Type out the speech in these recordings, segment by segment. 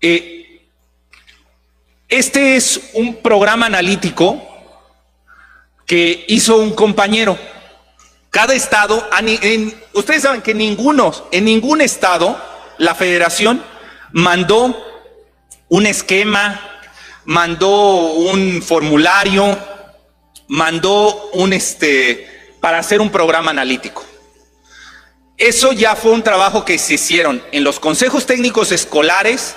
Eh, este es un programa analítico que hizo un compañero. Cada estado, ustedes saben que en ningún estado la federación mandó un esquema, mandó un formulario, mandó para hacer un programa analítico. Eso ya fue un trabajo que se hicieron en los consejos técnicos escolares,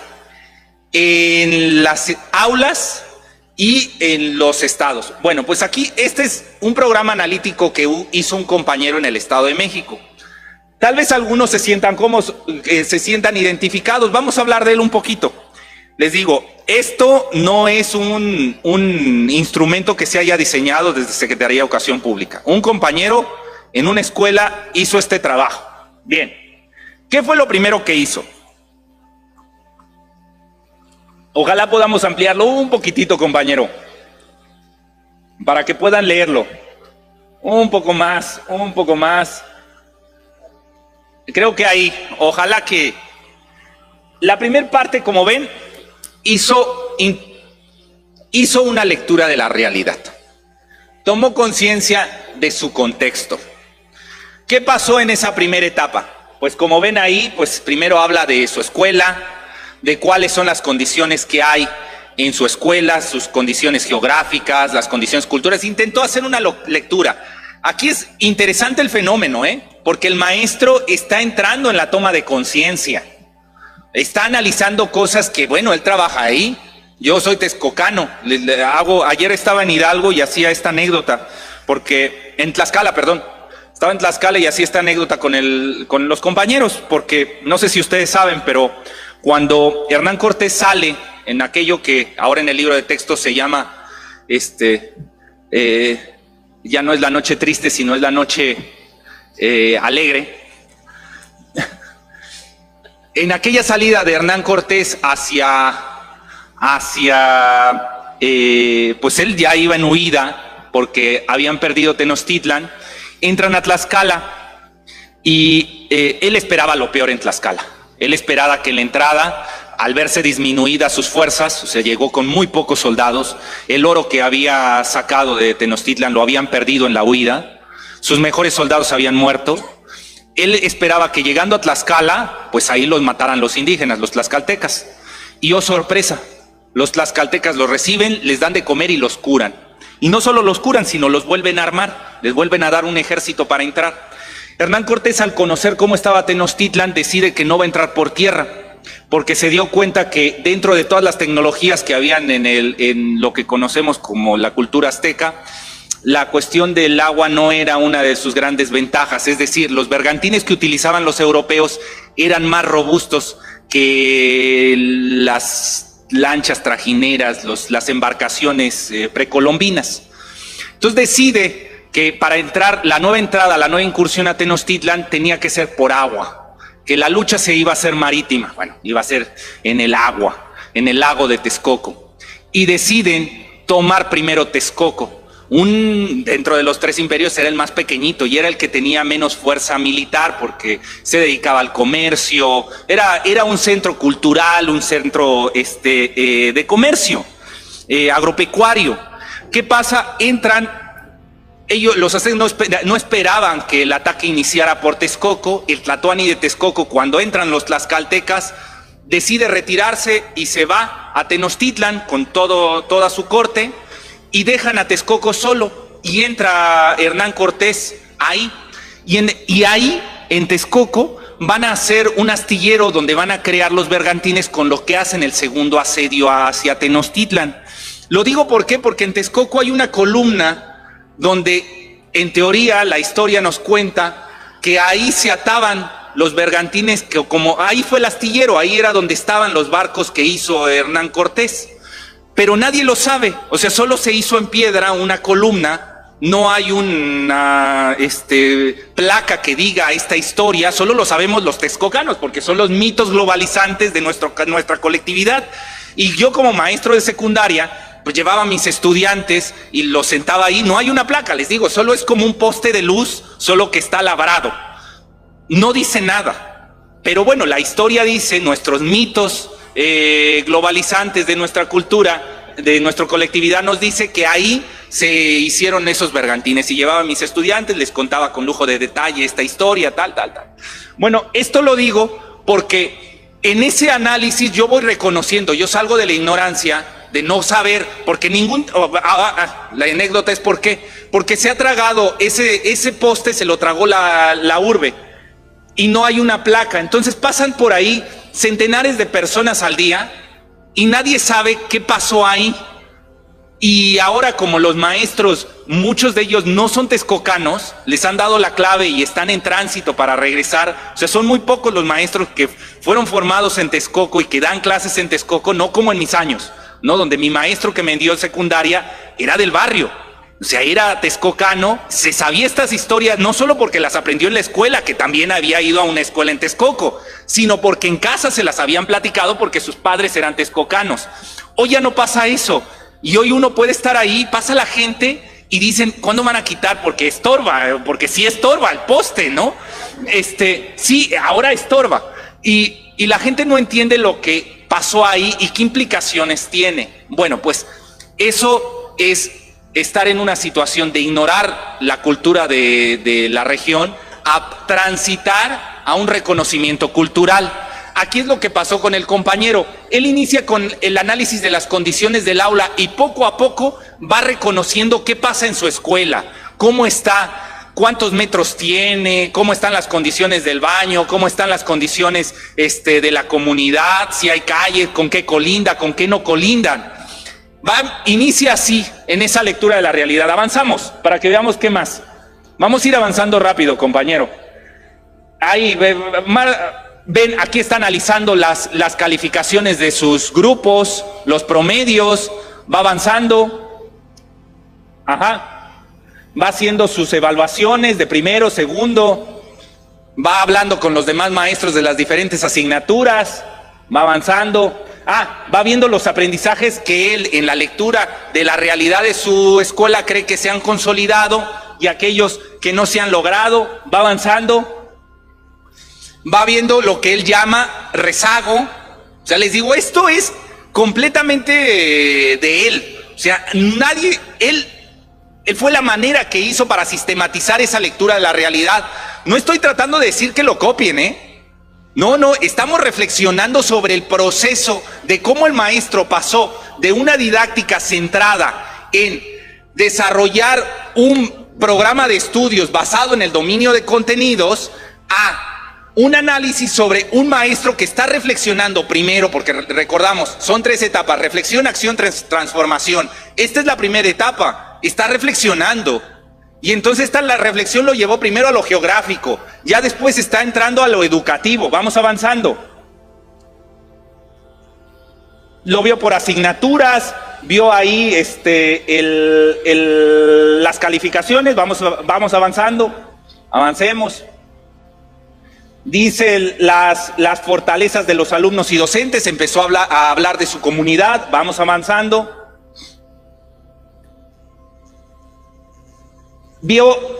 en las aulas y en los estados. Bueno, pues aquí este es un programa analítico que hizo un compañero en el Estado de México. Tal vez algunos se sientan identificados. Vamos a hablar de él un poquito. Les digo, esto no es un instrumento que se haya diseñado desde Secretaría de Educación Pública. Un compañero en una escuela hizo este trabajo. Bien, ¿qué fue lo primero que hizo? Ojalá podamos ampliarlo un poquitito, compañero, para que puedan leerlo. Un poco más. Creo que ahí, ojalá que... La primera parte, como ven, hizo una lectura de la realidad. Tomó conciencia de su contexto. ¿Qué pasó en esa primera etapa? Pues como ven ahí, pues primero habla de su escuela, de cuáles son las condiciones que hay en su escuela, sus condiciones geográficas, las condiciones culturales. Intentó hacer una lectura. Aquí es interesante el fenómeno, porque el maestro está entrando en la toma de conciencia. Está analizando cosas que, bueno, él trabaja ahí. Yo soy texcocano. Ayer estaba en Hidalgo y hacía esta anécdota, porque en Tlaxcala, perdón. Estaba en Tlaxcala y hacía esta anécdota con los compañeros, porque no sé si ustedes saben, pero cuando Hernán Cortés sale en aquello que ahora en el libro de texto se llama, ya no es la noche triste, sino es la noche alegre. En aquella salida de Hernán Cortés pues él ya iba en huida porque habían perdido Tenochtitlan. Entran a Tlaxcala y él esperaba lo peor en Tlaxcala. Él esperaba que en la entrada, al verse disminuidas sus fuerzas, o sea, llegó con muy pocos soldados, el oro que había sacado de Tenochtitlan lo habían perdido en la huida, sus mejores soldados habían muerto. Él esperaba que llegando a Tlaxcala, pues ahí los mataran los indígenas, los tlaxcaltecas. Y oh sorpresa, los tlaxcaltecas los reciben, les dan de comer y los curan. Y no solo los curan, sino los vuelven a armar, les vuelven a dar un ejército para entrar. Hernán Cortés, al conocer cómo estaba Tenochtitlan, decide que no va a entrar por tierra, porque se dio cuenta que dentro de todas las tecnologías que habían en lo que conocemos como la cultura azteca, la cuestión del agua no era una de sus grandes ventajas. Es decir, los bergantines que utilizaban los europeos eran más robustos que las lanchas trajineras, las embarcaciones precolombinas. Entonces decide que para entrar, la nueva incursión a Tenochtitlan tenía que ser por agua, que la lucha se iba a hacer marítima, bueno, iba a ser en el agua, en el lago de Texcoco, y deciden tomar primero Texcoco. Dentro de los tres imperios era el más pequeñito y era el que tenía menos fuerza militar porque se dedicaba al comercio, era un centro cultural, un centro de comercio, agropecuario. ¿Qué pasa? Entran, los aztecas no esperaban que el ataque iniciara por Texcoco. El tlatoani de Texcoco, cuando entran los tlaxcaltecas, decide retirarse y se va a Tenochtitlan con toda su corte. Y dejan a Texcoco solo y entra Hernán Cortés ahí. Y ahí, en Texcoco, van a hacer un astillero donde van a crear los bergantines con lo que hacen el segundo asedio hacia Tenochtitlan. Lo digo ¿por qué? Porque en Texcoco hay una columna donde, en teoría, la historia nos cuenta que ahí se ataban los bergantines, que como ahí fue el astillero, ahí era donde estaban los barcos que hizo Hernán Cortés. Pero nadie lo sabe, o sea, solo se hizo en piedra una columna, no hay una placa que diga esta historia, solo lo sabemos los texcocanos, porque son los mitos globalizantes de nuestra colectividad. Y yo como maestro de secundaria, pues llevaba a mis estudiantes y los sentaba ahí, no hay una placa, les digo, solo es como un poste de luz, solo que está labrado, no dice nada. Pero bueno, la historia dice, nuestros mitos globalizantes de nuestra cultura, de nuestra colectividad, nos dice que ahí se hicieron esos bergantines y llevaba a mis estudiantes, les contaba con lujo de detalle esta historia, tal. Bueno, esto lo digo porque en ese análisis yo voy reconociendo, yo salgo de la ignorancia, de no saber, porque la anécdota es porque se ha tragado, ese poste se lo tragó la urbe y no hay una placa. Entonces pasan por ahí centenares de personas al día y nadie sabe qué pasó ahí. Y ahora, como los maestros, muchos de ellos no son texcocanos, les han dado la clave y están en tránsito para regresar. O sea, son muy pocos los maestros que fueron formados en Texcoco y que dan clases en Texcoco, no como en mis años, ¿no? Donde mi maestro que me dio secundaria era del barrio. O sea, era texcocano, se sabía estas historias no solo porque las aprendió en la escuela, que también había ido a una escuela en Texcoco, sino porque en casa se las habían platicado porque sus padres eran texcocanos. Hoy ya no pasa eso. Y hoy uno puede estar ahí, pasa la gente y dicen, ¿cuándo van a quitar? Porque estorba, porque sí estorba el poste, ¿no? Sí, ahora estorba. Y la gente no entiende lo que pasó ahí y qué implicaciones tiene. Bueno, pues eso es estar en una situación de ignorar la cultura de la región a transitar a un reconocimiento cultural. Aquí es lo que pasó con el compañero. Él inicia con el análisis de las condiciones del aula y poco a poco va reconociendo qué pasa en su escuela, cómo está, cuántos metros tiene, cómo están las condiciones del baño, cómo están las condiciones de la comunidad, si hay calles, con qué colinda, con qué no colindan. Inicia así, en esa lectura de la realidad. Avanzamos para que veamos qué más. Vamos a ir avanzando rápido, compañero. Ahí, ven, aquí está analizando las calificaciones de sus grupos, los promedios, va avanzando. Va haciendo sus evaluaciones de primero, segundo, va hablando con los demás maestros de las diferentes asignaturas, va avanzando. Va viendo los aprendizajes que él en la lectura de la realidad de su escuela cree que se han consolidado y aquellos que no se han logrado, va avanzando. Va viendo lo que él llama rezago. O sea, les digo, esto es completamente de él. O sea, él fue la manera que hizo para sistematizar esa lectura de la realidad. No estoy tratando de decir que lo copien, No, estamos reflexionando sobre el proceso de cómo el maestro pasó de una didáctica centrada en desarrollar un programa de estudios basado en el dominio de contenidos a un análisis sobre un maestro que está reflexionando primero, porque recordamos, son 3 etapas: reflexión, acción, transformación. Esta es la primera etapa, está reflexionando. Y entonces la reflexión lo llevó primero a lo geográfico, ya después está entrando a lo educativo. Vamos avanzando. Lo vio por asignaturas, vio ahí las calificaciones. Vamos avanzando, avancemos. Dice las fortalezas de los alumnos y docentes, empezó a hablar de su comunidad. Vamos avanzando.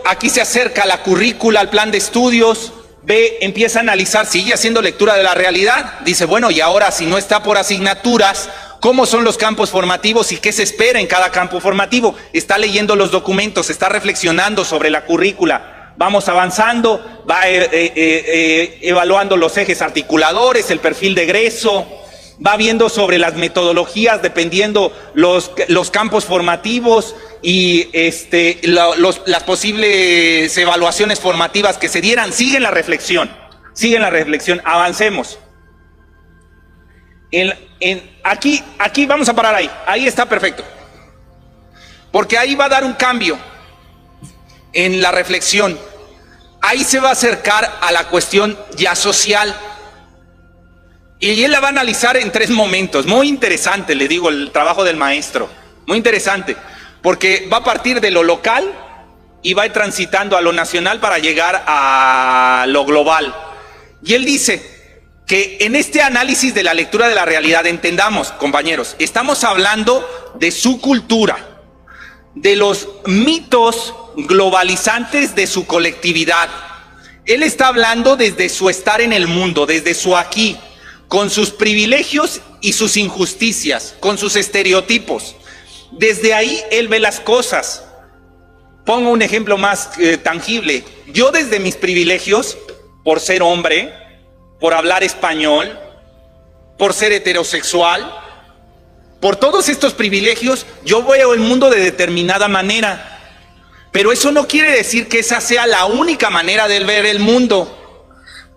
Aquí se acerca la currícula, al plan de estudios, empieza a analizar, sigue haciendo lectura de la realidad. Dice, bueno, y ahora si no está por asignaturas, ¿cómo son los campos formativos y qué se espera en cada campo formativo? Está leyendo los documentos, está reflexionando sobre la currícula. Vamos avanzando, va evaluando los ejes articuladores, el perfil de egreso, va viendo sobre las metodologías dependiendo los campos formativos y las posibles evaluaciones formativas que se dieran. Sigue la reflexión, avancemos. Aquí vamos a parar ahí está perfecto, porque ahí va a dar un cambio en la reflexión. Ahí se va a acercar a la cuestión ya social. Y él la va a analizar en 3 momentos. Muy interesante, le digo, el trabajo del maestro. Muy interesante, porque va a partir de lo local y va transitando a lo nacional para llegar a lo global. Y él dice que en este análisis de la lectura de la realidad, entendamos, compañeros, estamos hablando de su cultura, de los mitos globalizantes de su colectividad. Él está hablando desde su estar en el mundo, desde su aquí. con sus privilegios y sus injusticias, con sus estereotipos. Desde ahí él ve las cosas. Pongo un ejemplo más tangible. Yo desde mis privilegios, por ser hombre, por hablar español, por ser heterosexual, por todos estos privilegios, yo veo el mundo de determinada manera. Pero eso no quiere decir que esa sea la única manera de ver el mundo.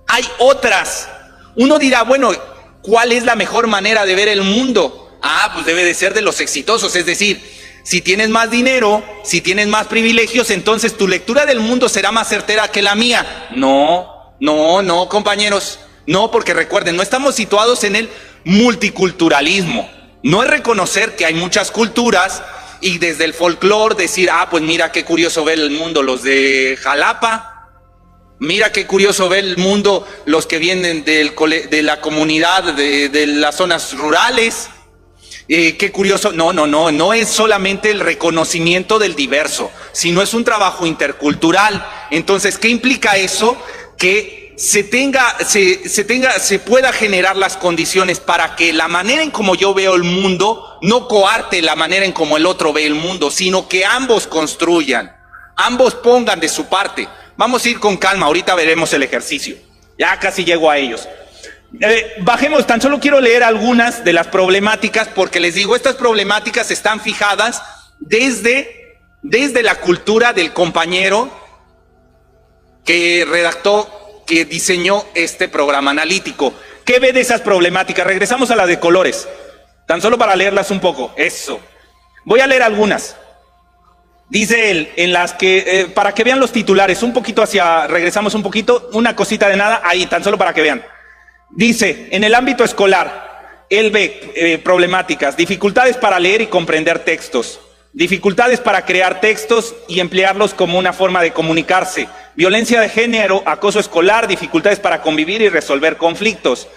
Hay otras. Uno dirá, bueno, ¿cuál es la mejor manera de ver el mundo? Pues debe de ser de los exitosos. Es decir, si tienes más dinero, si tienes más privilegios, entonces tu lectura del mundo será más certera que la mía. No, compañeros. No, porque recuerden, no estamos situados en el multiculturalismo. No es reconocer que hay muchas culturas y desde el folclore decir, pues mira qué curioso ve el mundo los de Jalapa, mira qué curioso ve el mundo los que vienen de la comunidad de las zonas rurales, qué curioso. No es solamente el reconocimiento del diverso, sino es un trabajo intercultural. Entonces, ¿qué implica eso? Que se pueda generar las condiciones para que la manera en como yo veo el mundo no coarte la manera en como el otro ve el mundo, sino que ambos construyan, ambos pongan de su parte. Vamos a ir con calma, ahorita veremos el ejercicio. Ya casi llego a ellos. Bajemos, tan solo quiero leer algunas de las problemáticas, porque les digo, estas problemáticas están fijadas desde la cultura del compañero que redactó, que diseñó este programa analítico. ¿Qué ve de esas problemáticas? Regresamos a la de colores, tan solo para leerlas un poco. Eso. Voy a leer algunas. Dice él, en las que, para que vean los titulares, regresamos un poquito, una cosita de nada, ahí, tan solo para que vean. Dice, en el ámbito escolar, él ve problemáticas, dificultades para leer y comprender textos, dificultades para crear textos y emplearlos como una forma de comunicarse, violencia de género, acoso escolar, dificultades para convivir y resolver conflictos,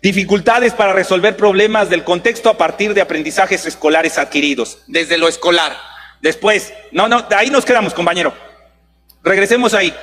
dificultades para resolver problemas del contexto a partir de aprendizajes escolares adquiridos, desde lo escolar. Después, ahí nos quedamos, compañero. Regresemos ahí.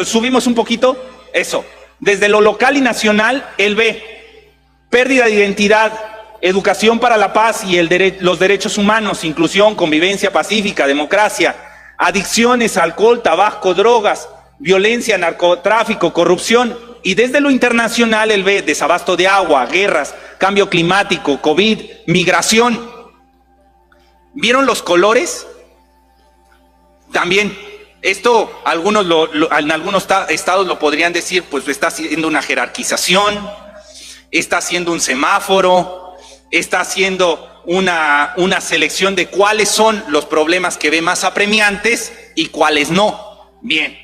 Subimos un poquito, eso. Desde lo local y nacional, él ve pérdida de identidad, educación para la paz y los derechos humanos, inclusión, convivencia pacífica, democracia, adicciones, alcohol, tabaco, drogas, violencia, narcotráfico, corrupción. Y desde lo internacional él ve desabasto de agua, guerras, cambio climático, COVID, migración. ¿Vieron los colores? También, esto en algunos estados lo podrían decir, pues está haciendo una jerarquización, está haciendo un semáforo, está haciendo una selección de cuáles son los problemas que ve más apremiantes y cuáles no. Bien,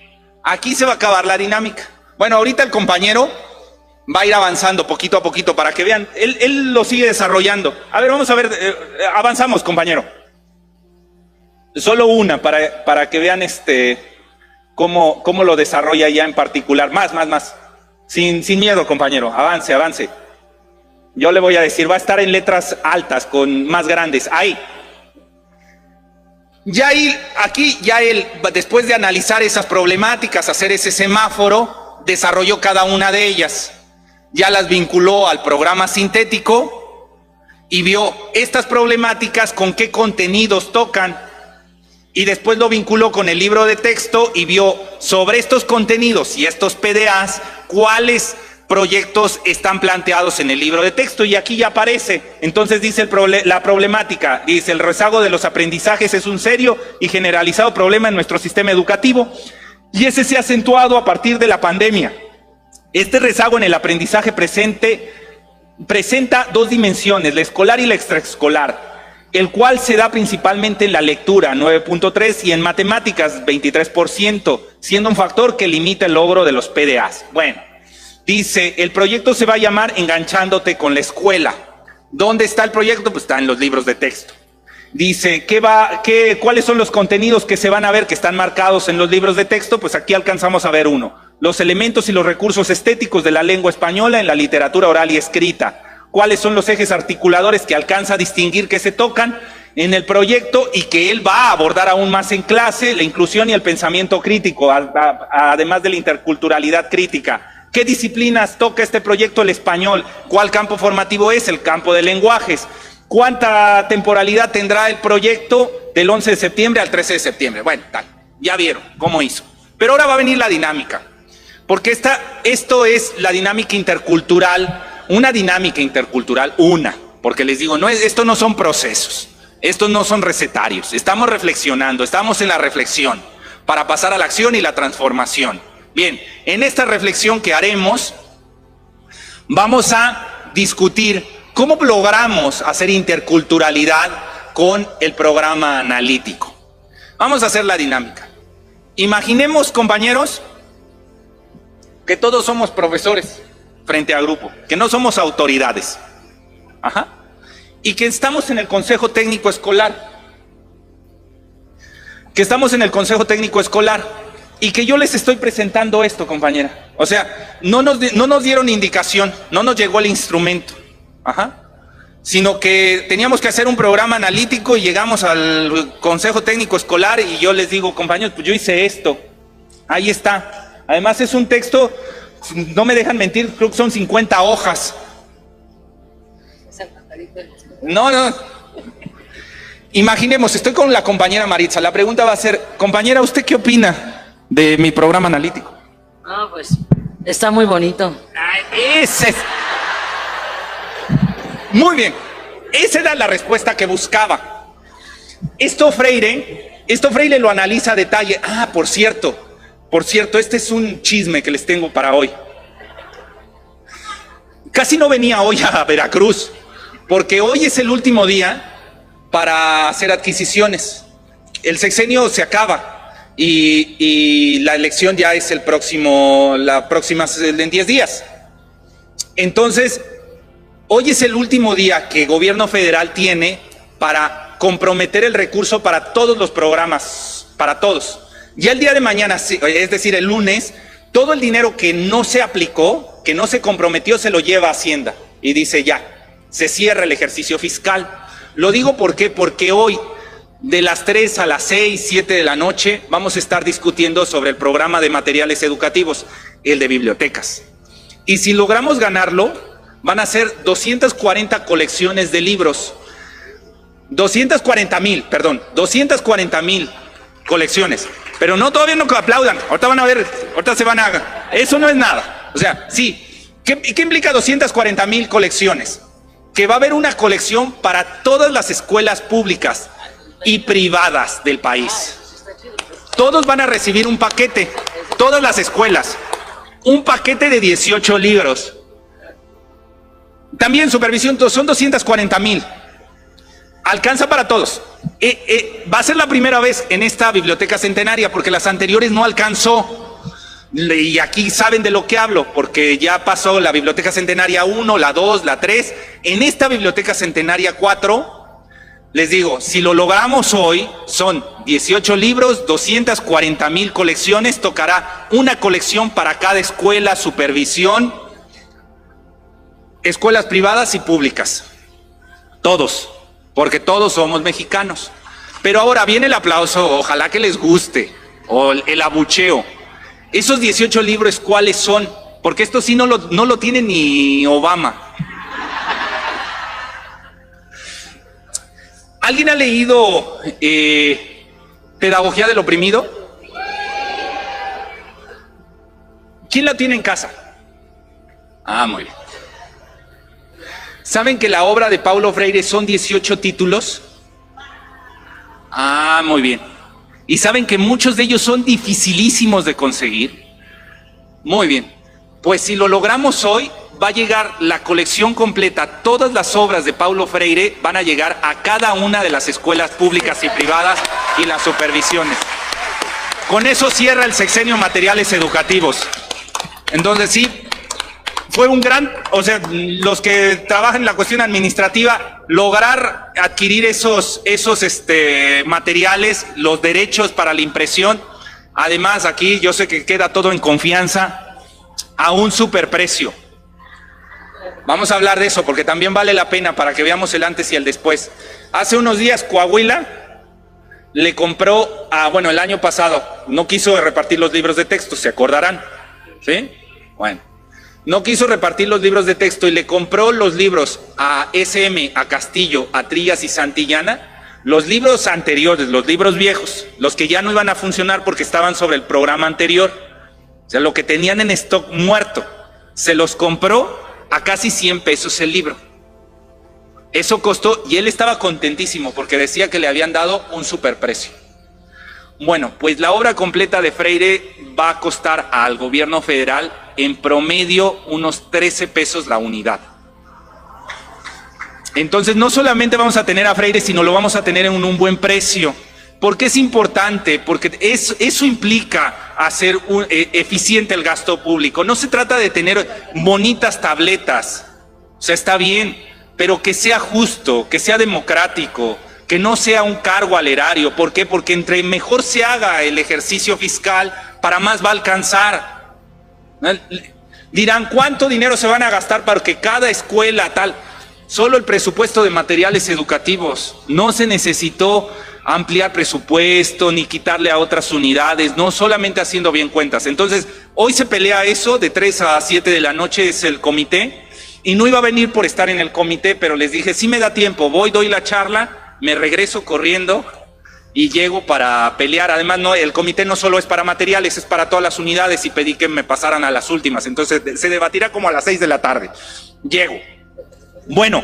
aquí se va a acabar la dinámica. Bueno, ahorita el compañero va a ir avanzando poquito a poquito para que vean, él lo sigue desarrollando. A ver, vamos a ver, avanzamos, compañero. Solo una para que vean cómo lo desarrolla ya en particular. Más. Sin miedo, compañero, avance. Yo le voy a decir, va a estar en letras altas, con más grandes. Ahí. Aquí ya él, después de analizar esas problemáticas, hacer ese semáforo, desarrolló cada una de ellas. Ya las vinculó al programa sintético y vio estas problemáticas con qué contenidos tocan. Y después lo vinculó con el libro de texto y vio sobre estos contenidos y estos PDAs cuáles proyectos están planteados en el libro de texto. Y aquí ya aparece. Entonces dice la problemática, dice: el rezago de los aprendizajes es un serio y generalizado problema en nuestro sistema educativo, y ese se ha acentuado a partir de la pandemia. Este rezago en el aprendizaje presenta dos dimensiones, la escolar y la extraescolar, el cual se da principalmente en la lectura, 9.3, y en matemáticas, 23%, siendo un factor que limita el logro de los PDAs. Bueno, dice, el proyecto se va a llamar Enganchándote con la Escuela. ¿Dónde está el proyecto? Pues está en los libros de texto. Dice, ¿cuáles son los contenidos que se van a ver, que están marcados en los libros de texto? Pues aquí alcanzamos a ver uno. Los elementos y los recursos estéticos de la lengua española en la literatura oral y escrita. ¿Cuáles son los ejes articuladores que alcanza a distinguir que se tocan en el proyecto y que él va a abordar aún más en clase? La inclusión y el pensamiento crítico, además de la interculturalidad crítica. ¿Qué disciplinas toca este proyecto? El español. ¿Cuál campo formativo es? El campo de lenguajes. ¿Cuánta temporalidad tendrá el proyecto? Del 11 de septiembre al 13 de septiembre. Bueno, tal, ya vieron cómo hizo. Pero ahora va a venir la dinámica, porque esto es la dinámica intercultural, una dinámica intercultural, porque les digo, esto no son procesos, estos no son recetarios, estamos reflexionando, estamos en la reflexión para pasar a la acción y la transformación. Bien, en esta reflexión que haremos, vamos a discutir cómo logramos hacer interculturalidad con el programa analítico. Vamos a hacer la dinámica. Imaginemos, compañeros, que todos somos profesores frente a grupo, que no somos autoridades. Ajá. Y que estamos en el Consejo Técnico Escolar. Y que yo les estoy presentando esto, compañera. O sea, no nos dieron indicación, no nos llegó el instrumento. Ajá. Sino que teníamos que hacer un programa analítico y llegamos al Consejo Técnico Escolar y yo les digo, compañeros, pues yo hice esto. Ahí está. Además es un texto, no me dejan mentir, creo que son 50 hojas. No. Imaginemos, estoy con la compañera Maritza. La pregunta va a ser, compañera, ¿usted qué opina de mi programa analítico? Pues está muy bonito. Ese es... Muy bien, esa era la respuesta que buscaba. Esto Freire lo analiza a detalle. Por cierto, este es un chisme que les tengo para hoy. Casi no venía hoy a Veracruz, porque hoy es el último día para hacer adquisiciones. El sexenio se acaba y la elección ya es en 10 días. Entonces, hoy es el último día que el gobierno federal tiene para comprometer el recurso para todos los programas, para todos. Ya el día de mañana, es decir, el lunes, todo el dinero que no se aplicó, que no se comprometió, se lo lleva a Hacienda. Y dice ya, se cierra el ejercicio fiscal. Lo digo porque hoy, de las 3 a las 6, 7 de la noche, vamos a estar discutiendo sobre el programa de materiales educativos, el de bibliotecas. Y si logramos ganarlo, van a ser 240 colecciones de libros. 240,000 colecciones. Pero no, todavía no aplaudan. Ahorita van a ver, eso no es nada. O sea, sí. ¿Qué implica 240,000 colecciones? Que va a haber una colección para todas las escuelas públicas y privadas del país. Todos van a recibir un paquete, todas las escuelas. Un paquete de 18 libros. También supervisión, son 240,000. Alcanza para todos. Va a ser la primera vez en esta biblioteca centenaria, porque las anteriores no alcanzó. Y aquí saben de lo que hablo, porque ya pasó la biblioteca centenaria 1, la 2, la 3. En esta biblioteca centenaria 4, les digo, si lo logramos hoy, son 18 libros, 240,000 colecciones. Tocará una colección para cada escuela, supervisión, escuelas privadas y públicas. Todos, porque todos somos mexicanos. Pero ahora viene el aplauso, ojalá que les guste, o el abucheo. Esos 18 libros, ¿cuáles son? Porque esto sí no lo tiene ni Obama. ¿Alguien ha leído Pedagogía del Oprimido? ¿Quién la tiene en casa? Muy bien. ¿Saben que la obra de Paulo Freire son 18 títulos? Muy bien. ¿Y saben que muchos de ellos son dificilísimos de conseguir? Muy bien. Pues si lo logramos hoy, va a llegar la colección completa. Todas las obras de Paulo Freire van a llegar a cada una de las escuelas públicas y privadas y las supervisiones. Con eso cierra el sexenio materiales educativos. Entonces sí, fue un gran, los que trabajan en la cuestión administrativa, lograr adquirir esos materiales, los derechos para la impresión. Además, aquí yo sé que queda todo en confianza, a un superprecio. Vamos a hablar de eso porque también vale la pena para que veamos el antes y el después. Hace unos días Coahuila le compró, el año pasado, no quiso repartir los libros de texto, se acordarán, ¿sí? Bueno. No quiso repartir los libros de texto y le compró los libros a SM, a Castillo, a Trillas y Santillana, los libros anteriores, los libros viejos, los que ya no iban a funcionar porque estaban sobre el programa anterior, o sea, lo que tenían en stock muerto, se los compró a casi 100 pesos el libro. Eso costó, y él estaba contentísimo porque decía que le habían dado un superprecio. Bueno, pues la obra completa de Freire va a costar al gobierno federal en promedio unos 13 pesos la unidad. Entonces no solamente vamos a tener a Freire, sino lo vamos a tener en un buen precio. ¿Por qué es importante? Porque eso implica hacer eficiente el gasto público. No se trata de tener bonitas tabletas, o sea, está bien, pero que sea justo, que sea democrático, que no sea un cargo al erario. ¿Por qué? Porque entre mejor se haga el ejercicio fiscal, para más va a alcanzar. Dirán, ¿cuánto dinero se van a gastar para que cada escuela tal? Solo el presupuesto de materiales educativos. No se necesitó ampliar presupuesto ni quitarle a otras unidades, no, solamente haciendo bien cuentas. Entonces, hoy se pelea eso, de 3 a 7 de la noche es el comité, y no iba a venir por estar en el comité, pero les dije, sí me da tiempo, voy, doy la charla, me regreso corriendo y llego para pelear. Además, no, el comité no solo es para materiales, es para todas las unidades, y pedí que me pasaran a las últimas. Entonces se debatirá como a las 6 de la tarde. Llego. Bueno,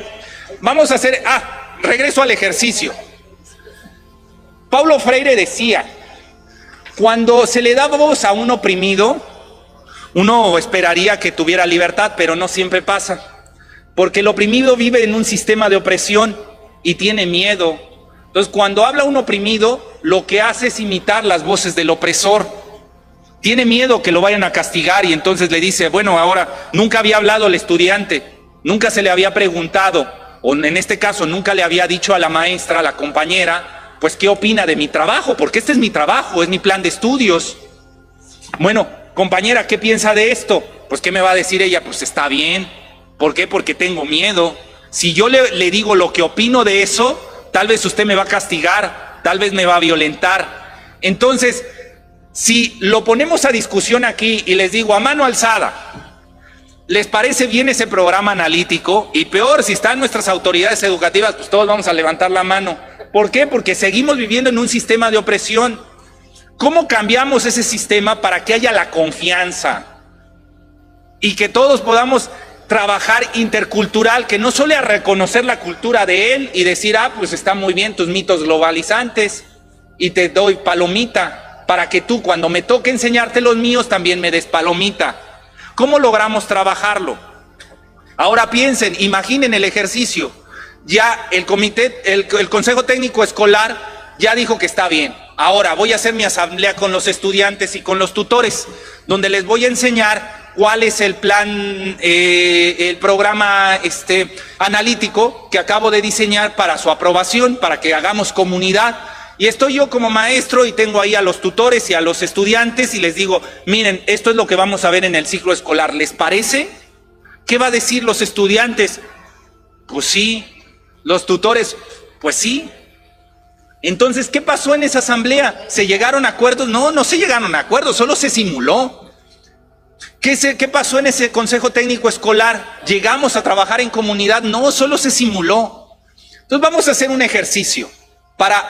vamos a hacer... regreso al ejercicio. Paulo Freire decía, cuando se le da voz a un oprimido, uno esperaría que tuviera libertad, pero no siempre pasa. Porque el oprimido vive en un sistema de opresión y tiene miedo. Entonces, cuando habla un oprimido, lo que hace es imitar las voces del opresor. Tiene miedo que lo vayan a castigar, y entonces le dice, bueno, ahora nunca había hablado el estudiante, nunca se le había preguntado, o en este caso nunca le había dicho a la maestra, a la compañera, pues qué opina de mi trabajo, porque este es mi trabajo, es mi plan de estudios. Bueno, compañera, ¿qué piensa de esto? Pues ¿qué me va a decir ella? Pues está bien. ¿Por qué? Porque tengo miedo. Si yo le digo lo que opino de eso, tal vez usted me va a castigar, tal vez me va a violentar. Entonces, si lo ponemos a discusión aquí y les digo a mano alzada, ¿les parece bien ese programa analítico? Y peor, si están nuestras autoridades educativas, pues todos vamos a levantar la mano. ¿Por qué? Porque seguimos viviendo en un sistema de opresión. ¿Cómo cambiamos ese sistema para que haya la confianza y que todos podamos trabajar intercultural, que no solo a reconocer la cultura de él y decir, pues está muy bien tus mitos globalizantes y te doy palomita, para que tú cuando me toque enseñarte los míos también me des palomita? ¿Cómo logramos trabajarlo? Ahora piensen, imaginen el ejercicio. Ya el comité, el Consejo Técnico Escolar ya dijo que está bien. Ahora voy a hacer mi asamblea con los estudiantes y con los tutores, donde les voy a enseñar cuál es el plan, el programa analítico que acabo de diseñar para su aprobación, para que hagamos comunidad. Y estoy yo como maestro y tengo ahí a los tutores y a los estudiantes y les digo, miren, esto es lo que vamos a ver en el ciclo escolar, ¿les parece? ¿Qué va a decir los estudiantes? Pues sí. Los tutores, pues sí. Entonces, ¿qué pasó en esa asamblea? ¿Se llegaron a acuerdos? No, no se llegaron a acuerdos, solo se simuló. ¿Qué pasó en ese Consejo Técnico Escolar? ¿Llegamos a trabajar en comunidad? No, solo se simuló. Entonces vamos a hacer un ejercicio para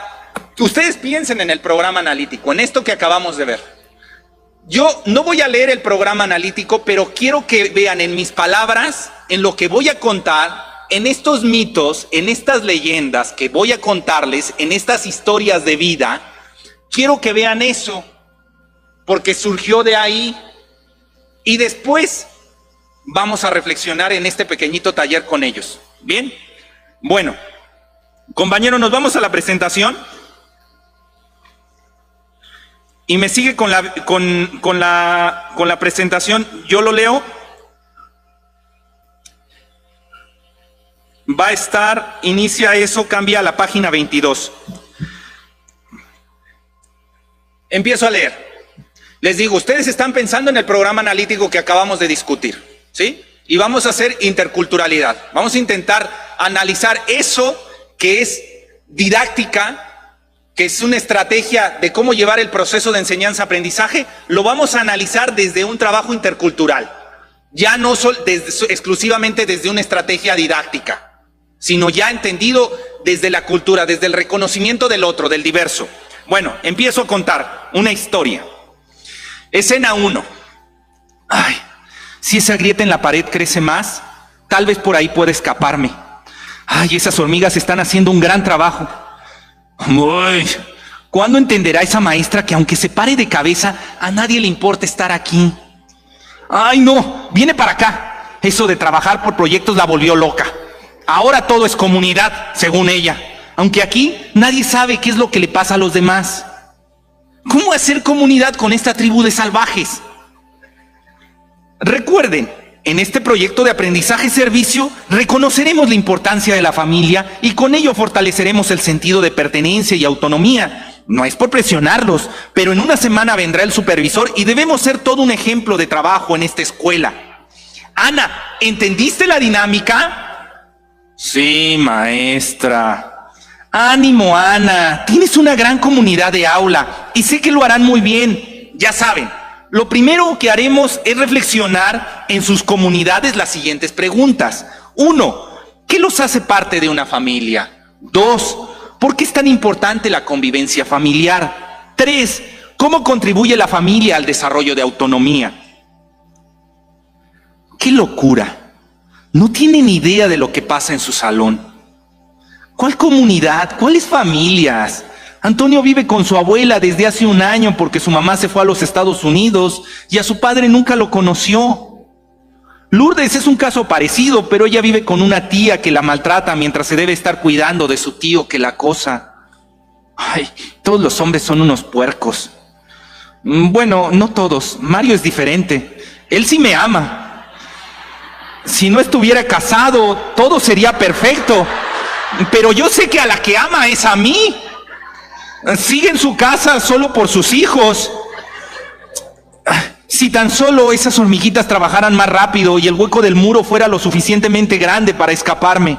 que ustedes piensen en el programa analítico, en esto que acabamos de ver. Yo no voy a leer el programa analítico, pero quiero que vean en mis palabras, en lo que voy a contar, en estos mitos, en estas leyendas que voy a contarles, en estas historias de vida, quiero que vean eso, porque surgió de ahí. Y después vamos a reflexionar en este pequeñito taller con ellos. ¿Bien? Bueno, compañeros, nos vamos a la presentación. Y me sigue con la presentación. Yo lo leo. Va a estar, inicia eso, cambia a la página 22. Empiezo a leer. Les digo, ustedes están pensando en el programa analítico que acabamos de discutir, ¿sí? Y vamos a hacer interculturalidad. Vamos a intentar analizar eso que es didáctica, que es una estrategia de cómo llevar el proceso de enseñanza-aprendizaje. Lo vamos a analizar desde un trabajo intercultural. Ya no exclusivamente desde una estrategia didáctica, sino ya entendido desde la cultura, desde el reconocimiento del otro, del diverso. Bueno, empiezo a contar una historia. Escena 1. Ay, si esa grieta en la pared crece más, tal vez por ahí pueda escaparme. Ay, esas hormigas están haciendo un gran trabajo. Uy, ¿cuándo entenderá esa maestra que aunque se pare de cabeza, a nadie le importa estar aquí? Ay, no, viene para acá. Eso de trabajar por proyectos la volvió loca. Ahora todo es comunidad, según ella. Aunque aquí nadie sabe qué es lo que le pasa a los demás. ¿Cómo hacer comunidad con esta tribu de salvajes? Recuerden, en este proyecto de aprendizaje-servicio reconoceremos la importancia de la familia y con ello fortaleceremos el sentido de pertenencia y autonomía. No es por presionarlos, pero en una semana vendrá el supervisor y debemos ser todo un ejemplo de trabajo en esta escuela. Ana, ¿entendiste la dinámica? Sí, maestra. Ánimo, Ana. Tienes una gran comunidad de aula y sé que lo harán muy bien. Ya saben, lo primero que haremos es reflexionar en sus comunidades las siguientes preguntas. 1. ¿Qué los hace parte de una familia? 2. ¿Por qué es tan importante la convivencia familiar? 3. ¿Cómo contribuye la familia al desarrollo de autonomía? ¡Qué locura! No tienen idea de lo que pasa en su salón. ¿Cuál comunidad? ¿Cuáles familias? Antonio vive con su abuela desde hace un año porque su mamá se fue a los Estados Unidos y a su padre nunca lo conoció. Lourdes es un caso parecido, pero ella vive con una tía que la maltrata mientras se debe estar cuidando de su tío que la acosa. Ay, todos los hombres son unos puercos. Bueno, no todos. Mario es diferente. Él sí me ama. Si no estuviera casado, todo sería perfecto. Pero yo sé que a la que ama es a mí. Sigue en su casa solo por sus hijos. Si tan solo esas hormiguitas trabajaran más rápido y el hueco del muro fuera lo suficientemente grande para escaparme.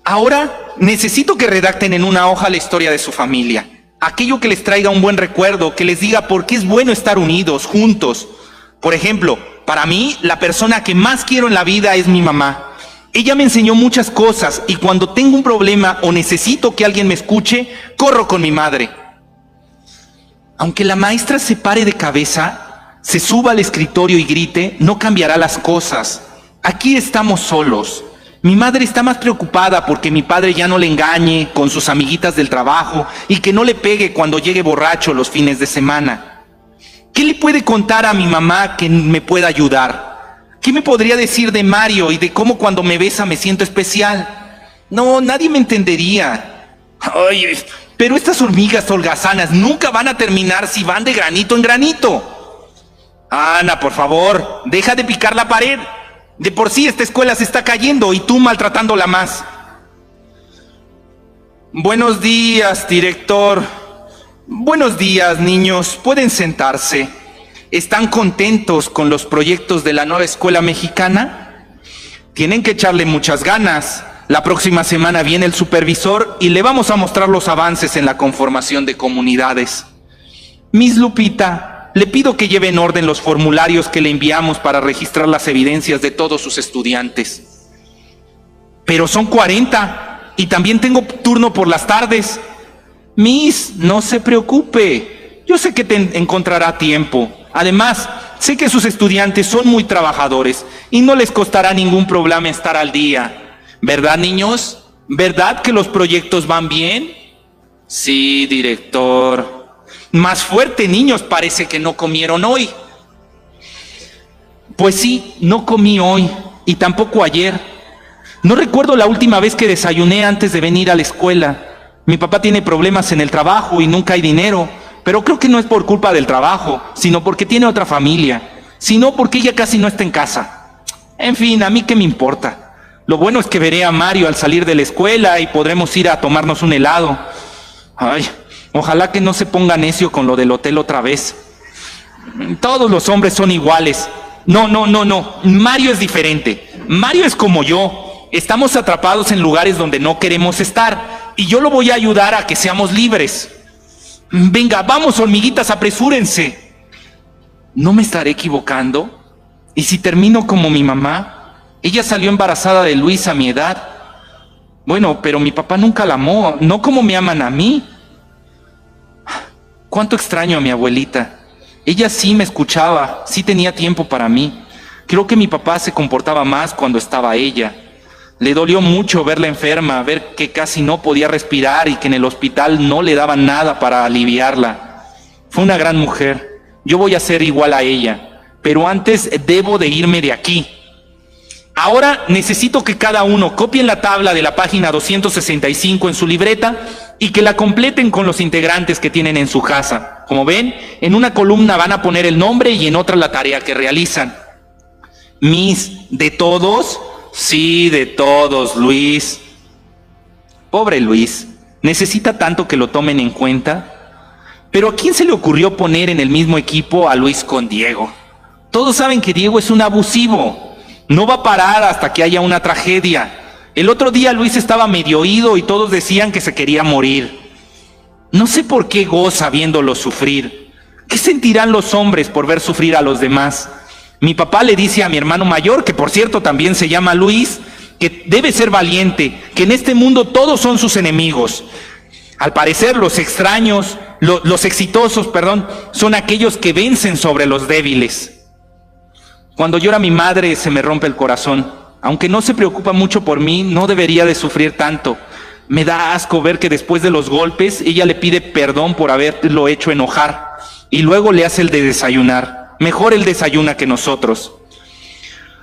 Ahora necesito que redacten en una hoja la historia de su familia. Aquello que les traiga un buen recuerdo, que les diga por qué es bueno estar unidos, juntos. Por ejemplo, para mí, la persona que más quiero en la vida es mi mamá. Ella me enseñó muchas cosas y cuando tengo un problema o necesito que alguien me escuche, corro con mi madre. Aunque la maestra se pare de cabeza, se suba al escritorio y grite, no cambiará las cosas. Aquí estamos solos. Mi madre está más preocupada porque mi padre ya no le engañe con sus amiguitas del trabajo y que no le pegue cuando llegue borracho los fines de semana. ¿Qué le puede contar a mi mamá que me pueda ayudar? ¿Qué me podría decir de Mario y de cómo cuando me besa me siento especial? No, nadie me entendería. Ay, pero estas hormigas holgazanas nunca van a terminar si van de granito en granito. Ana, por favor, deja de picar la pared. De por sí esta escuela se está cayendo y tú maltratándola más. Buenos días, director. Buenos días, niños. Pueden sentarse. ¿Están contentos con los proyectos de la nueva escuela mexicana? Tienen que echarle muchas ganas. La próxima semana viene el supervisor y le vamos a mostrar los avances en la conformación de comunidades. Miss Lupita, le pido que lleve en orden los formularios que le enviamos para registrar las evidencias de todos sus estudiantes. Pero son 40 y también tengo turno por las tardes. Miss, no se preocupe. Yo sé que te encontrará tiempo. Además, sé que sus estudiantes son muy trabajadores y no les costará ningún problema estar al día. ¿Verdad, niños? ¿Verdad que los proyectos van bien? Sí, director. Más fuerte, niños, parece que no comieron hoy. Pues sí, no comí hoy y tampoco ayer. No recuerdo la última vez que desayuné antes de venir a la escuela. Mi papá tiene problemas en el trabajo y nunca hay dinero. Pero creo que no es por culpa del trabajo, sino porque tiene otra familia, sino porque ella casi no está en casa. En fin, a mí qué me importa. Lo bueno es que veré a Mario al salir de la escuela y podremos ir a tomarnos un helado. Ay, ojalá que no se ponga necio con lo del hotel otra vez. Todos los hombres son iguales. No. Mario es diferente. Mario es como yo. Estamos atrapados en lugares donde no queremos estar y yo lo voy a ayudar a que seamos libres. Venga, vamos, hormiguitas, apresúrense. ¿No me estaré equivocando? ¿Y si termino como mi mamá? Ella salió embarazada de Luis a mi edad. Bueno, pero mi papá nunca la amó, no como me aman a mí. Cuánto extraño a mi abuelita. Ella sí me escuchaba, sí tenía tiempo para mí. Creo que mi papá se comportaba más cuando estaba ella. Le dolió mucho verla enferma, ver que casi no podía respirar y que en el hospital no le daban nada para aliviarla. Fue una gran mujer. Yo voy a ser igual a ella, pero antes debo de irme de aquí. Ahora necesito que cada uno copien la tabla de la página 265 en su libreta y que la completen con los integrantes que tienen en su casa. Como ven, en una columna van a poner el nombre y en otra la tarea que realizan. Miss, ¿de todos? Sí, de todos, Luis. Pobre Luis, necesita tanto que lo tomen en cuenta. Pero ¿a quién se le ocurrió poner en el mismo equipo a Luis con Diego? Todos saben que Diego es un abusivo. No va a parar hasta que haya una tragedia. El otro día Luis estaba medio oído y todos decían que se quería morir. No sé por qué goza viéndolo sufrir. ¿Qué sentirán los hombres por ver sufrir a los demás? Mi papá le dice a mi hermano mayor, que por cierto también se llama Luis, que debe ser valiente, que en este mundo todos son sus enemigos. Al parecer los extraños, los exitosos, son aquellos que vencen sobre los débiles. Cuando llora mi madre se me rompe el corazón. Aunque no se preocupa mucho por mí, no debería de sufrir tanto. Me da asco ver que después de los golpes ella le pide perdón por haberlo hecho enojar y luego le hace el de desayunar. Mejor él desayuna que nosotros.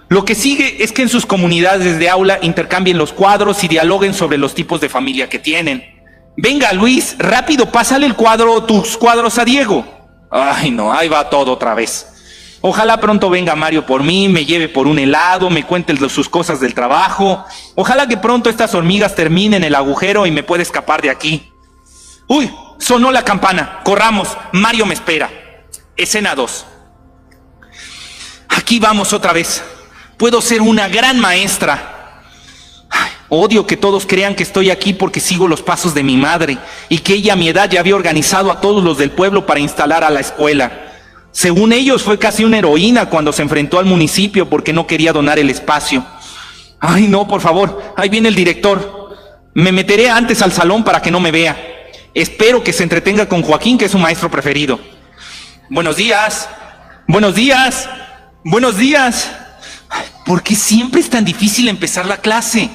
Lo que sigue es que en sus comunidades de aula intercambien los cuadros y dialoguen sobre los tipos de familia que tienen. Venga, Luis, rápido, pásale tus cuadros a Diego. Ay, no, ahí va todo otra vez. Ojalá pronto venga Mario por mí, me lleve por un helado, me cuente sus cosas del trabajo. Ojalá que pronto estas hormigas terminen el agujero y me pueda escapar de aquí. Uy, sonó la campana. Corramos, Mario me espera. Escena 2. Aquí vamos otra vez. Puedo ser una gran maestra. Ay, odio que todos crean que estoy aquí porque sigo los pasos de mi madre y que ella a mi edad ya había organizado a todos los del pueblo para instalar a la escuela. Según ellos fue casi una heroína cuando se enfrentó al municipio porque no quería donar el espacio. Ay, no, por favor, ahí viene el director. Me meteré antes al salón para que no me vea. Espero que se entretenga con Joaquín, que es su maestro preferido. Buenos días, buenos días, buenos días. Ay, ¿por qué siempre es tan difícil empezar la clase?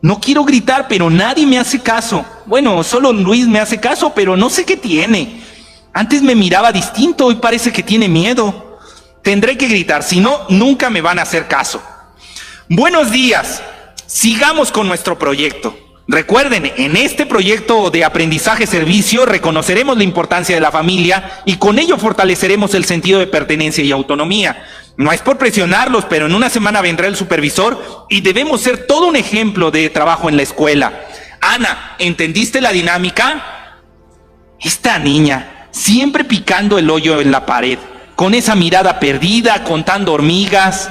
No quiero gritar, pero nadie me hace caso. Bueno, solo Luis me hace caso, pero no sé qué tiene. Antes me miraba distinto, hoy parece que tiene miedo. Tendré que gritar, si no, nunca me van a hacer caso. Buenos días, sigamos con nuestro proyecto. Recuerden, en este proyecto de aprendizaje-servicio reconoceremos la importancia de la familia y con ello fortaleceremos el sentido de pertenencia y autonomía. No es por presionarlos, pero en una semana vendrá el supervisor y debemos ser todo un ejemplo de trabajo en la escuela. Ana, ¿entendiste la dinámica? Esta niña siempre picando el hoyo en la pared, con esa mirada perdida, contando hormigas.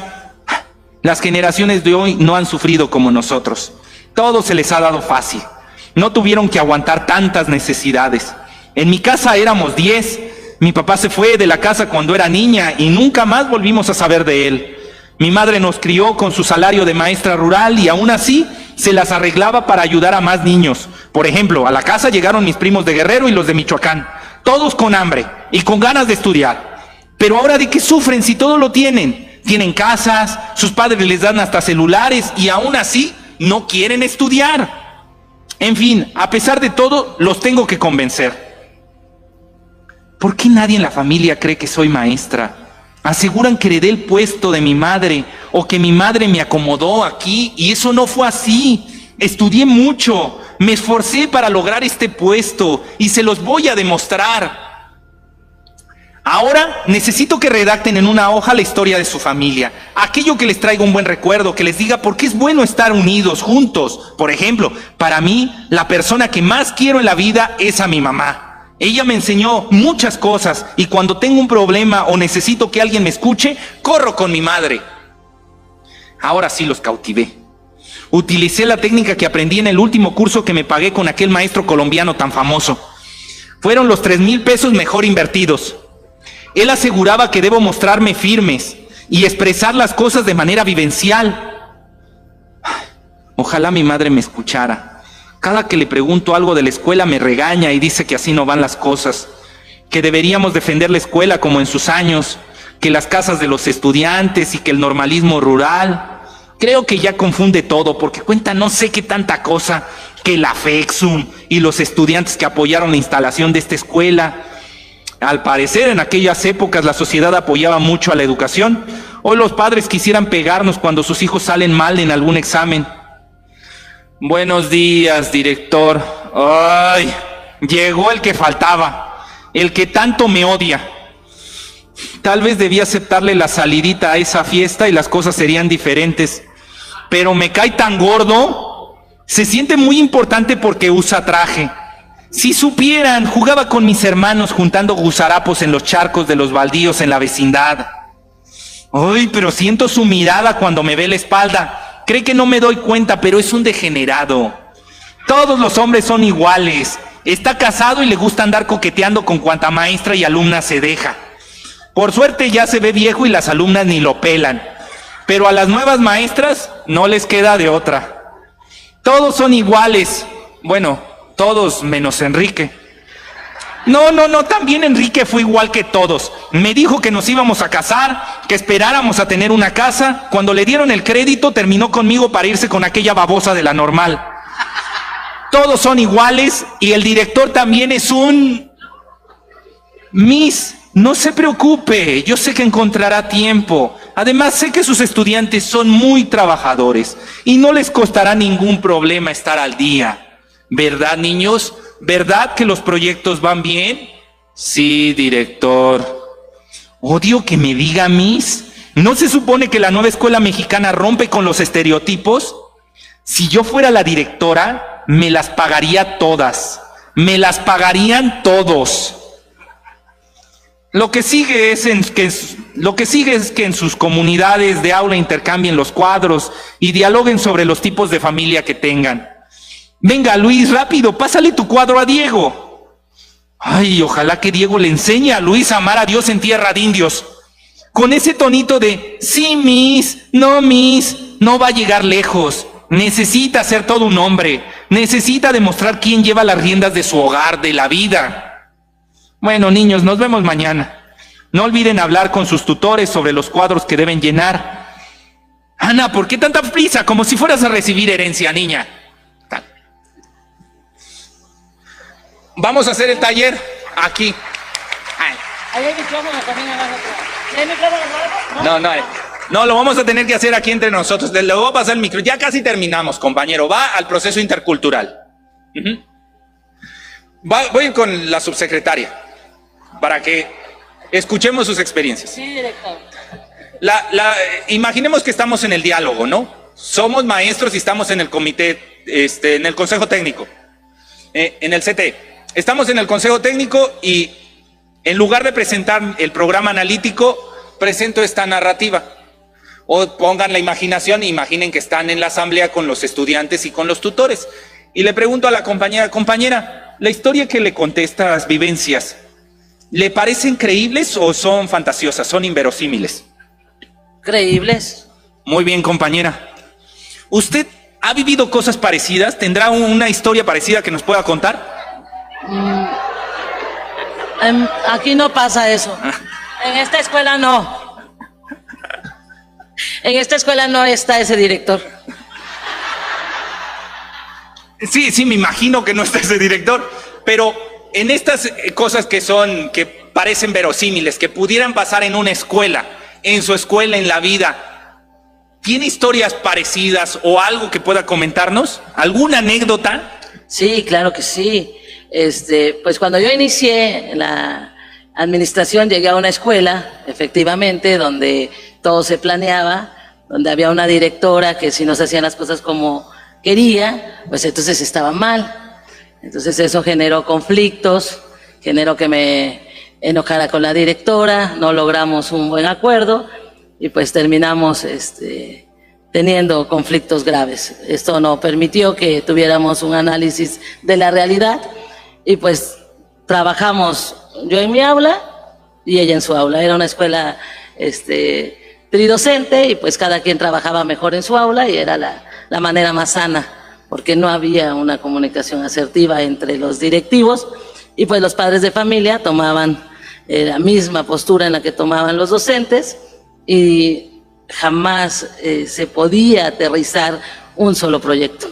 Las generaciones de hoy no han sufrido como nosotros. Todo se les ha dado fácil. No tuvieron que aguantar tantas necesidades. En mi casa éramos 10. Mi papá se fue de la casa cuando era niña y nunca más volvimos a saber de él. Mi madre nos crió con su salario de maestra rural y aún así se las arreglaba para ayudar a más niños. Por ejemplo, a la casa llegaron mis primos de Guerrero y los de Michoacán. Todos con hambre y con ganas de estudiar. Pero ahora, ¿de qué sufren si todo lo tienen? Tienen casas, sus padres les dan hasta celulares y aún así no quieren estudiar. En fin, a pesar de todo, los tengo que convencer. ¿Por qué nadie en la familia cree que soy maestra? Aseguran que heredé el puesto de mi madre o que mi madre me acomodó aquí y eso no fue así. Estudié mucho, me esforcé para lograr este puesto y se los voy a demostrar. Ahora necesito que redacten en una hoja la historia de su familia, aquello que les traiga un buen recuerdo, que les diga por qué es bueno estar unidos, juntos. Por ejemplo, para mí, la persona que más quiero en la vida es a mi mamá. Ella me enseñó muchas cosas y cuando tengo un problema o necesito que alguien me escuche, corro con mi madre. Ahora sí los cautivé. Utilicé la técnica que aprendí en el último curso que me pagué con aquel maestro colombiano tan famoso. Fueron los 3,000 pesos mejor invertidos. Él aseguraba que debo mostrarme firmes y expresar las cosas de manera vivencial. Ojalá mi madre me escuchara. Cada que le pregunto algo de la escuela me regaña y dice que así no van las cosas, que deberíamos defender la escuela como en sus años, que las casas de los estudiantes y que el normalismo rural. Creo que ya confunde todo porque cuenta no sé qué tanta cosa, que la FEXUM y los estudiantes que apoyaron la instalación de esta escuela. Al parecer en aquellas épocas la sociedad apoyaba mucho a la educación. Hoy los padres quisieran pegarnos cuando sus hijos salen mal en algún examen. Buenos días, director. Ay, llegó el que faltaba, el que tanto me odia. Tal vez debía aceptarle la salidita a esa fiesta y las cosas serían diferentes. Pero me cae tan gordo. Se siente muy importante porque usa traje. Si supieran, jugaba con mis hermanos juntando gusarapos en los charcos de los baldíos en la vecindad. Ay, pero siento su mirada cuando me ve la espalda. Cree que no me doy cuenta, pero es un degenerado. Todos los hombres son iguales. Está casado y le gusta andar coqueteando con cuanta maestra y alumna se deja. Por suerte ya se ve viejo y las alumnas ni lo pelan. Pero a las nuevas maestras no les queda de otra. Todos son iguales. Bueno, todos menos Enrique. No, también Enrique fue igual que todos. Me dijo que nos íbamos a casar, que esperáramos a tener una casa. Cuando le dieron el crédito, terminó conmigo para irse con aquella babosa de la normal. Todos son iguales y el director también es un... Miss, no se preocupe, yo sé que encontrará tiempo. Además, sé que sus estudiantes son muy trabajadores y no les costará ningún problema estar al día. ¿Verdad, niños? ¿Verdad que los proyectos van bien? Sí, director. Odio que me diga Miss. ¿No se supone que la nueva escuela mexicana rompe con los estereotipos? Si yo fuera la directora, me las pagaría todas. Me las pagarían todos. Lo que sigue es que en sus comunidades de aula intercambien los cuadros y dialoguen sobre los tipos de familia que tengan. Venga, Luis, rápido, pásale tu cuadro a Diego. Ay, ojalá que Diego le enseñe a Luis a amar a Dios en tierra de indios. Con ese tonito de, sí, Miss, no va a llegar lejos. Necesita ser todo un hombre. Necesita demostrar quién lleva las riendas de su hogar, de la vida. Bueno, niños, nos vemos mañana. No olviden hablar con sus tutores sobre los cuadros que deben llenar. Ana, ¿por qué tanta prisa? Como si fueras a recibir herencia, niña. Vamos a hacer el taller aquí. ¿Hay micrófono también abajo? ¿Hay micrófono abajo? No, lo vamos a tener que hacer aquí entre nosotros. Le voy a pasar el micro. Ya casi terminamos, compañero. Va al proceso intercultural. Voy con la subsecretaria para que escuchemos sus experiencias. Sí, director. Imaginemos que estamos en el diálogo, ¿no? Somos maestros y estamos en el comité, en el consejo técnico, en el CT. Estamos en el consejo técnico y en lugar de presentar el programa analítico, presento esta narrativa. O pongan la imaginación e imaginen que están en la asamblea con los estudiantes y con los tutores. Y le pregunto a la compañera, la historia que le conté, estas vivencias, ¿le parecen creíbles o son fantasiosas, son inverosímiles? Creíbles. Muy bien, compañera. ¿Usted ha vivido cosas parecidas? ¿Tendrá una historia parecida que nos pueda contar? Aquí no pasa eso. En esta escuela no. En esta escuela no está ese director. Sí, me imagino que no está ese director, pero en estas cosas que parecen verosímiles, que pudieran pasar en una escuela, en su escuela, en la vida, ¿tiene historias parecidas o algo que pueda comentarnos? ¿Alguna anécdota? Sí, claro que sí. Pues cuando yo inicié la administración llegué a una escuela, efectivamente, donde todo se planeaba, donde había una directora que si no se hacían las cosas como quería, pues entonces estaba mal. Entonces eso generó conflictos, generó que me enojara con la directora, no logramos un buen acuerdo y pues terminamos teniendo conflictos graves. Esto no permitió que tuviéramos un análisis de la realidad y pues trabajamos yo en mi aula y ella en su aula. Era una escuela tridocente y pues cada quien trabajaba mejor en su aula y era la manera más sana, porque no había una comunicación asertiva entre los directivos y pues los padres de familia tomaban la misma postura en la que tomaban los docentes y jamás se podía aterrizar un solo proyecto.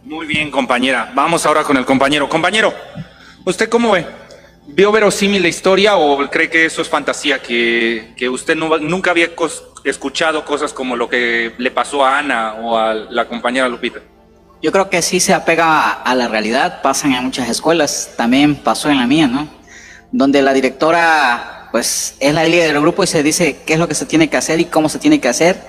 Muy bien, compañera. Vamos ahora con el compañero. Compañero, ¿usted cómo ve? ¿Vio verosímil la historia o cree que eso es fantasía, que usted nunca había escuchado cosas como lo que le pasó a Ana o a la compañera Lupita? Yo creo que sí se apega a la realidad, pasan en muchas escuelas, también pasó en la mía, ¿no? Donde la directora, pues, es la líder del grupo y se dice qué es lo que se tiene que hacer y cómo se tiene que hacer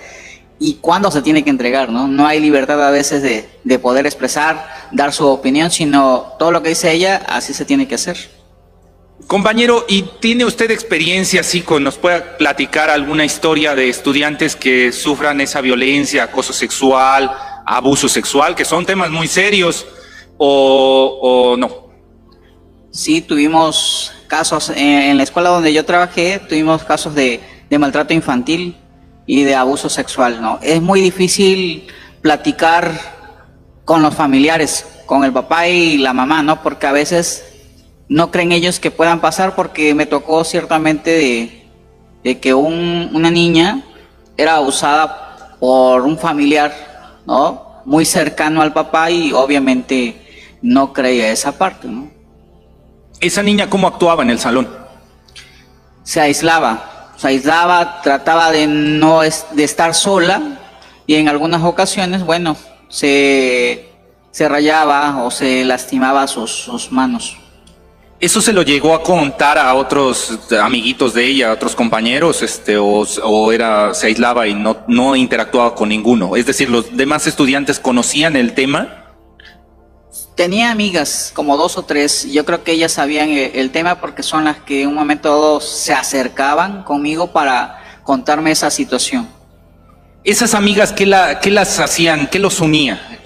y cuándo se tiene que entregar, ¿no? No hay libertad a veces de poder expresar, dar su opinión, sino todo lo que dice ella, así se tiene que hacer. Compañero, ¿y tiene usted experiencia así nos puede platicar alguna historia de estudiantes que sufran esa violencia, acoso sexual, abuso sexual, que son temas muy serios o no? Sí, tuvimos casos, en la escuela donde yo trabajé, tuvimos casos de maltrato infantil y de abuso sexual, ¿no? Es muy difícil platicar con los familiares, con el papá y la mamá, ¿no? Porque a veces no creen ellos que puedan pasar, porque me tocó ciertamente de que una niña era abusada por un familiar, ¿no? Muy cercano al papá y obviamente no creía esa parte, ¿no? ¿Esa niña cómo actuaba en el salón? Se aislaba, trataba de estar sola y en algunas ocasiones, bueno, se rayaba o se lastimaba sus manos. ¿Eso se lo llegó a contar a otros amiguitos de ella, a otros compañeros, se aislaba y no interactuaba con ninguno? Es decir, ¿los demás estudiantes conocían el tema? Tenía amigas, como 2 o 3, yo creo que ellas sabían el tema porque son las que en un momento dado se acercaban conmigo para contarme esa situación. ¿Esas amigas qué las hacían? ¿Qué los unía?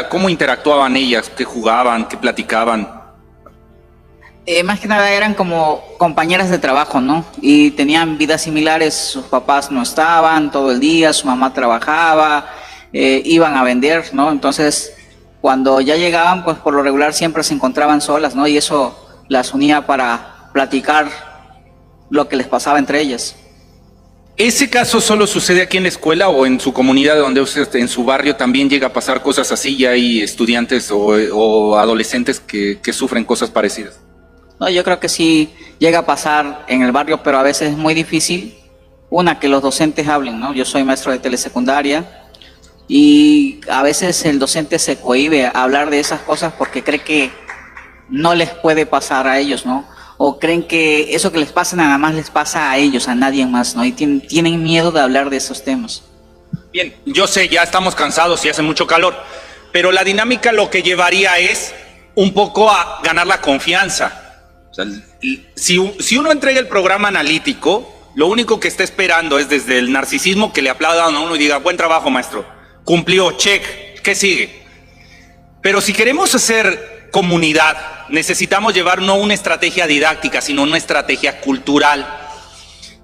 ¿Cómo interactuaban ellas? ¿Qué jugaban? ¿Qué platicaban? Más que nada eran como compañeras de trabajo, ¿no? Y tenían vidas similares, sus papás no estaban todo el día, su mamá trabajaba, iban a vender, ¿no? Entonces, cuando ya llegaban, pues por lo regular siempre se encontraban solas, ¿no? Y eso las unía para platicar lo que les pasaba entre ellas. ¿Ese caso solo sucede aquí en la escuela o en su comunidad, donde usted, en su barrio, también llega a pasar cosas así? ¿Ya hay estudiantes o adolescentes que sufren cosas parecidas? No, yo creo que sí llega a pasar en el barrio, pero a veces es muy difícil, que los docentes hablen, ¿no? Yo soy maestro de telesecundaria y a veces el docente se cohíbe a hablar de esas cosas porque cree que no les puede pasar a ellos, ¿no? O creen que eso que les pasa nada más les pasa a ellos, a nadie más, ¿no? Y tienen miedo de hablar de esos temas. Bien, yo sé, ya estamos cansados y hace mucho calor, pero la dinámica lo que llevaría es un poco a ganar la confianza. O sea, si uno entrega el programa analítico, lo único que está esperando es desde el narcisismo que le aplaudan a uno y diga, buen trabajo, maestro, cumplió, check, ¿qué sigue? Pero si queremos hacer comunidad, necesitamos llevar no una estrategia didáctica, sino una estrategia cultural.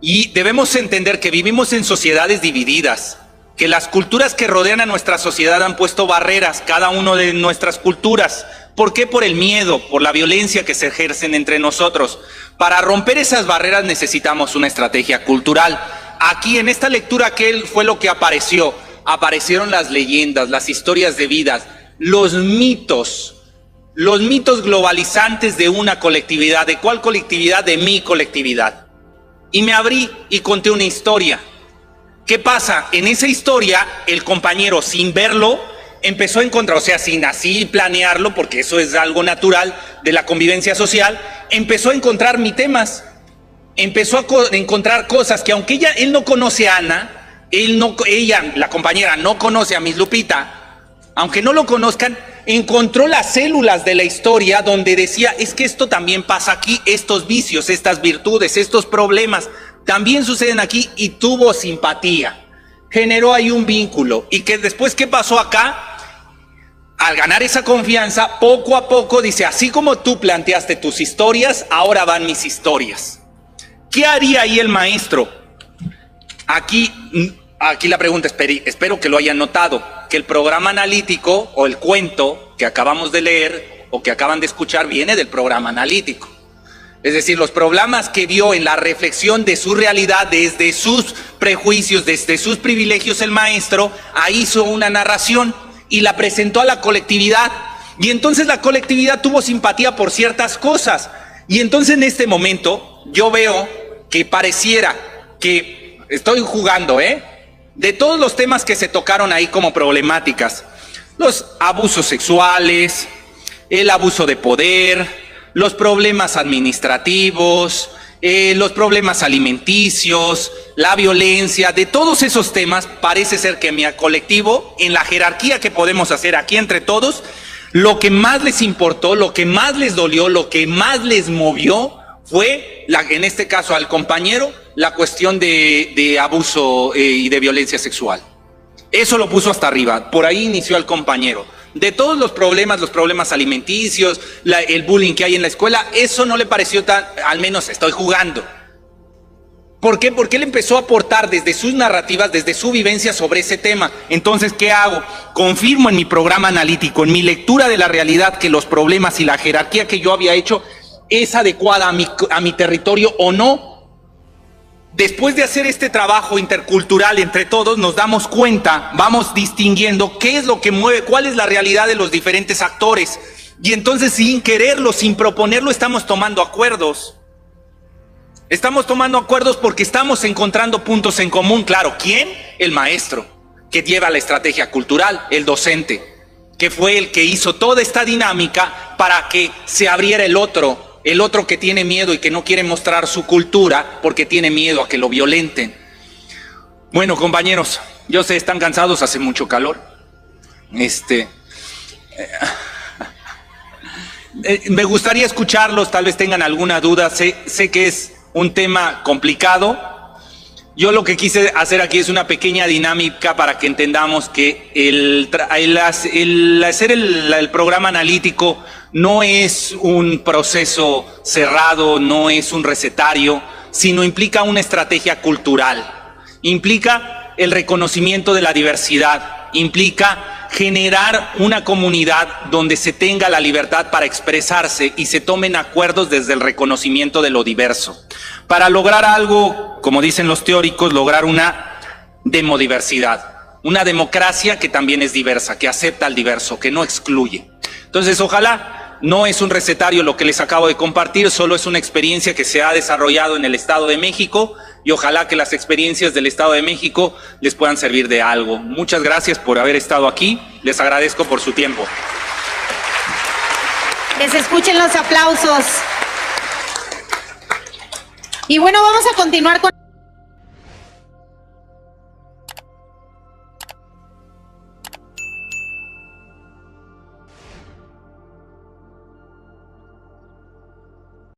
Y debemos entender que vivimos en sociedades divididas, que las culturas que rodean a nuestra sociedad han puesto barreras, cada una de nuestras culturas. ¿Por qué? Por el miedo, por la violencia que se ejercen entre nosotros. Para romper esas barreras necesitamos una estrategia cultural. Aquí en esta lectura, ¿qué fue lo que apareció? Aparecieron las leyendas, las historias de vidas, los mitos globalizantes de una colectividad. ¿De cuál colectividad? De mi colectividad. Y me abrí y conté una historia. ¿Qué pasa? En esa historia, el compañero, sin verlo, empezó a encontrar, o sea, sin así planearlo, porque eso es algo natural de la convivencia social, empezó a encontrar temas, empezó a encontrar cosas que aunque él no conoce a Ana, ella, la compañera, no conoce a Miss Lupita, aunque no lo conozcan, encontró las células de la historia donde decía, es que esto también pasa aquí, estos vicios, estas virtudes, estos problemas, también suceden aquí, y tuvo simpatía. Generó ahí un vínculo. Y que después, ¿qué pasó acá? Al ganar esa confianza, poco a poco dice, así como tú planteaste tus historias, ahora van mis historias. ¿Qué haría ahí el maestro? Aquí la pregunta, espero que lo hayan notado, que el programa analítico o el cuento que acabamos de leer o que acaban de escuchar viene del programa analítico. Es decir, los problemas que vio en la reflexión de su realidad, desde sus prejuicios, desde sus privilegios el maestro, ahí hizo una narración y la presentó a la colectividad. Y entonces la colectividad tuvo simpatía por ciertas cosas. Y entonces en este momento yo veo que pareciera que, estoy jugando, de todos los temas que se tocaron ahí como problemáticas, los abusos sexuales, el abuso de poder, los problemas administrativos, los problemas alimenticios, la violencia, de todos esos temas, parece ser que mi colectivo, en la jerarquía que podemos hacer aquí entre todos, lo que más les importó, lo que más les dolió, lo que más les movió, fue, en este caso al compañero, la cuestión de abuso y de violencia sexual. Eso lo puso hasta arriba, por ahí inició el compañero. De todos los problemas alimenticios, el bullying que hay en la escuela, eso no le pareció tan, al menos estoy jugando. ¿Por qué? Porque él empezó a aportar desde sus narrativas, desde su vivencia sobre ese tema. Entonces, ¿qué hago? Confirmo en mi programa analítico, en mi lectura de la realidad, que los problemas y la jerarquía que yo había hecho es adecuada a mi territorio o no. Después de hacer este trabajo intercultural entre todos, nos damos cuenta, vamos distinguiendo qué es lo que mueve, cuál es la realidad de los diferentes actores. Y entonces, sin quererlo, sin proponerlo, estamos tomando acuerdos. Estamos tomando acuerdos porque estamos encontrando puntos en común. Claro, ¿quién? El maestro, que lleva la estrategia cultural, el docente, que fue el que hizo toda esta dinámica para que se abriera el otro que tiene miedo y que no quiere mostrar su cultura porque tiene miedo a que lo violenten. Bueno, compañeros, yo sé, están cansados, hace mucho calor. Me gustaría escucharlos, tal vez tengan alguna duda. Sé que es un tema complicado. Yo lo que quise hacer aquí es una pequeña dinámica para que entendamos que el hacer el programa analítico no es un proceso cerrado, no es un recetario, sino implica una estrategia cultural, implica el reconocimiento de la diversidad, implica generar una comunidad donde se tenga la libertad para expresarse y se tomen acuerdos desde el reconocimiento de lo diverso. Para lograr algo, como dicen los teóricos, lograr una demodiversidad, una democracia que también es diversa, que acepta al diverso, que no excluye. Entonces, ojalá no es un recetario lo que les acabo de compartir, solo es una experiencia que se ha desarrollado en el Estado de México y ojalá que las experiencias del Estado de México les puedan servir de algo. Muchas gracias por haber estado aquí, les agradezco por su tiempo. Que se escuchen los aplausos. Y bueno, vamos a continuar con